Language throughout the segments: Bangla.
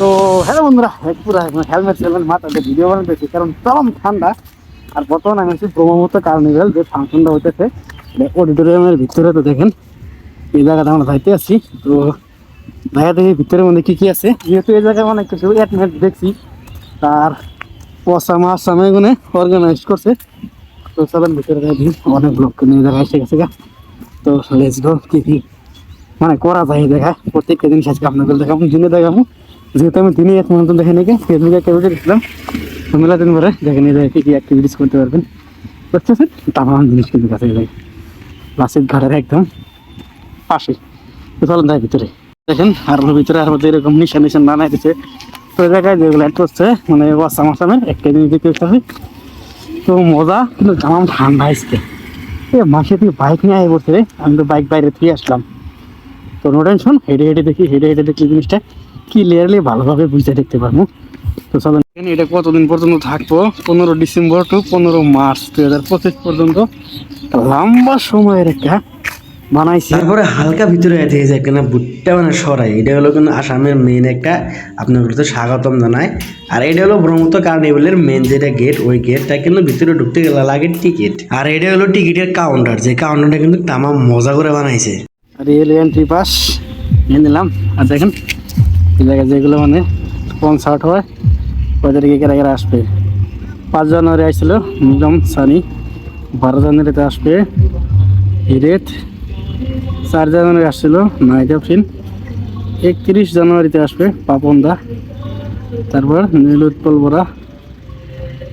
তো হ্যালো বন্ধুরা, পুরো হেলমেট মাথাতে ভিডিও বানাতেছি কারণ চরম ঠান্ডা। আর বর্তমানে আমি আছি ব্রহ্মপুত্র কার্নিভেল যে ফাংশনটা হইতেছে অডিটোরিয়ামের ভিতরে। তো দেখেন এই জায়গাটা আমরা যাইতে আছি। তো দেখা দেখি ভিতরের মধ্যে কি কি আছে, যেহেতু এই জায়গায় অনেক কিছু অ্যাডমেট দেখছি তার ওসামা আসামে গুনে অর্গানাইজ করছে। তো চলেন ভিতরে যাই, অনেক লোক নিয়ে জায়গায় এসে গেছে গা। তো লেটস গো, কি কি মানে করা যায় দেখা প্রত্যেকটা জিনিস আজকে আপনাদের দেখাবো, দিনে দেখাবো। যেহেতু আমি দিনে এক মতো দেখে নিয়ে ফেসবুকে একটা ভিডিও দিচ্ছিলাম, মেলা দিন পরে দেখে নিয়ে যায় কি কি অ্যাক্টিভিটিস করতে পারবেন। বুঝতেছেন, তামাম জিনিস কিন্তু কাছে যায় লাসিক ঘাটের একদম পাশে। তো চলেন যাই ভিতরে, দেখেন আর ভিতরে আর মধ্যে এরকম নিশান নিশান বানাই দিচ্ছে। তো ওই জায়গায় যেগুলো অ্যাড করছে মানে ওয়াসাম আসামের একটা জিনিস দেখতে পাচ্ছি। তো মজা কিন্তু তামাম ঠান্ডা আসছে। মাসে তুই বাইক নিয়ে আয় বসে, আমি তো বাইক বাইরে থেকে আসলাম। তো নো টেনশন, হেঁটে হেঁটে দেখি জিনিসটা ক্লিয়ারলি ভালোভাবে বুঝতে দেখতে পারবো। তো চলেন, এটা কতদিন পর্যন্ত থাকবো, 15 ডিসেম্বর টু 15 মার্চ 2025 পর্যন্ত লম্বা সময়ের একটা বানাইছে। তারপরে হালকা ভিতরে থেকে যায় কেন বুটটা মানে সরাই, এটা হলো কিন্তু আসামের মেন একটা আপনাদের স্বাগতম জানায়। আর এটা হলো ব্রহ্মপুত্র কার্নিভেলের মেন যেটা গেট, ওই গেটটা কিন্তু ভিতরে ঢুকতে গেলে লাগে টিকিট। আর এটা হলো টিকিটের কাউন্টার, যে কাউন্টারটা কিন্তু তামাম মজা করে বানাইছে। রেল এন্ট্রি পাস নিয়ে নিলাম। আর দেখেন এই জায়গায় যেগুলো মানে কনসার্ট হয় ওই তারিখে কেরা কেরা আসবে। 5 জানুয়ারি আসছিল নিলম সানি, 12 জানুয়ারিতে আসবে হিরেত, 4 জানুয়ারি আসছিল নাইট অফিন, 31 জানুয়ারিতে আসবে পাপন দা, তারপর নীল উৎপল বরা।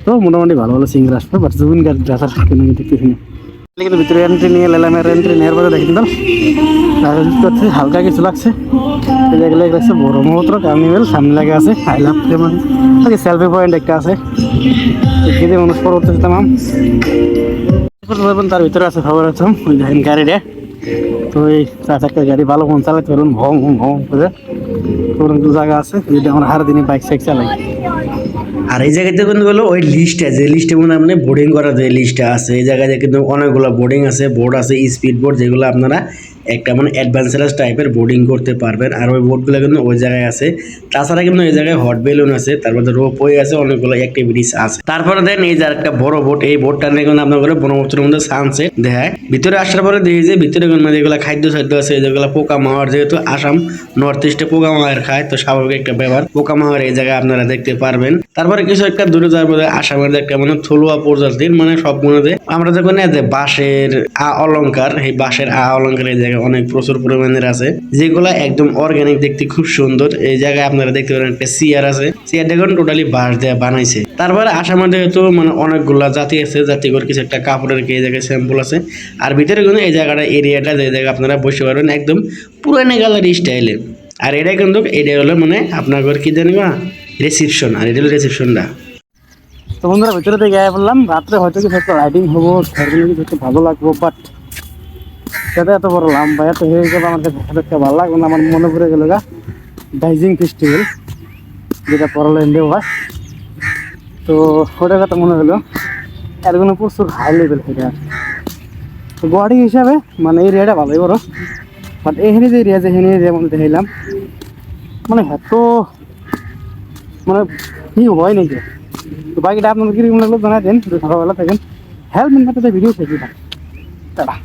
তো মোটামুটি ভালো ভালো সিঙ্গার আসবে, বাট জুবিন গার্গ দেখার কেন দেখতেছি না। কিন্তু ভিতরে এন্ট্রি নিয়ে এলাম, এন্ট্রি নেওয়ার পরে দেখি দিলাম করছে হালকা কিছু লাগছে। এগুলো লাগছে ব্রহ্মপুত্র কার্নিভেল, সামনে লাগে আছে আই লাভ সেলফি পয়েন্ট একটা আছে, এদিকে মানুষ পর উঠতেছে তামাম। তার ভিতরে আছে খবর আছে ওই দেখেন গাড়িটা। তো এই 4 চাকার গাড়ি ভালো মন চালাতে পারুন, ভং ভং করে জায়গা আছে যেটা আমরা হার দিনে বাইক সাইক চালাই। আর এই জায়গাতে কিন্তু হলো ওই লিস্টটা, যে লিস্টের মধ্যে আপনি বোর্ডিং করার যে লিস্টটা আছে, এই জায়গায় কিন্তু অনেকগুলো বোর্ডিং আছে, বোর্ড আছে, স্পিড বোর্ড, যেগুলো আপনারা একটা মানে অ্যাডভেঞ্চারাস টাইপের বোর্ডিং করতে পারবেন। আর ওই বোর্ডগুলো কিন্তু ওই জায়গায় আছে। তাছাড়া কিন্তু এই জায়গায় হট বেলুন আছে, তারপরে রোপওয়ে আছে, অনেকগুলো অ্যাক্টিভিটিস আছে। তারপরে দেন এই যে একটা বড় বোট, এই বোটটা নিয়ে কিন্তু আপনার ব্রহ্মপুত্রের মধ্যে সানসেট দেখায়। ভিতরে আসার পরে দেখি যে ভিতরে কিন্তু যেগুলো খাদ্য আছে, যেগুলো পোকা মাওয়ার, যেহেতু আসাম নর্থ ইস্টে পোকা মাওয়ার খায়, তো স্বাভাবিক একটা ব্যাপার, পোকা মাওয়ার এই জায়গায় আপনারা দেখতে পারবেন। তারপরে কিছু একটা দূরে যাওয়ার পরে আসামের একটা মানে থলুয়া প্রজাতির মানে সবগুলোতে আমরা যখন যে বাঁশের অলঙ্কার, এই বাঁশের অলঙ্কার এই জায়গায় অনেক প্রচুর পরিমাণের আছে, যেগুলো একদম অর্গানিক, দেখতে খুব সুন্দর। এই জায়গায় আপনারা দেখতে পারেন একটা চেয়ার আছে, চেয়ারটা এখন টোটালি বাঁশ দিয়ে বানাইছে। তারপরে আসামের যেহেতু মানে অনেকগুলা জাতি আছে, জাতিগর কিছু একটা কাপড়ের এই জায়গায় স্যাম্পল আছে। আর ভিতরে কিন্তু এই জায়গাটা এরিয়াটা যে জায়গায় আপনারা বসে পারবেন একদম পুরানো গ্যালারি স্টাইলে। আর এটা কিন্তু এটা হলো মানে আপনার কি জানিবা রিসিপশন, আর এটা হলো রিসিপশনটা। তো বন্ধুরা ভিতরে থেকে গিয়ে বললাম রাত্রে হয়তো কিছু একটা রাইডিং হবো, কিছু একটু ভালো লাগবো, বাট সেটা এত বড় লম্বা এত হয়ে গেল আমার কাছে দেখতে ভালো লাগবে না। আমার মনে পড়ে গেল গা ডাইজিং ফেস্টিভ্যাল, যেটা পরল্যান্ডে হয়। তো ওটার কথা মনে হলো, এর কোনো প্রচুর হাই লেভেল থেকে আসে। তো গুয়াহাটি হিসাবে মানে এরিয়াটা ভালোই বড়, বাট এখানে যে এরিয়া, যেখানে এরিয়ার মধ্যে দেখলাম মানে এত মানে কি হয় নাকি। তো বাকিটা আপনাদের কিরকম লাগলো জানাই দেন, সকালবেলা থাকেন হেল্প মিন ভিডিও থেকে তারা।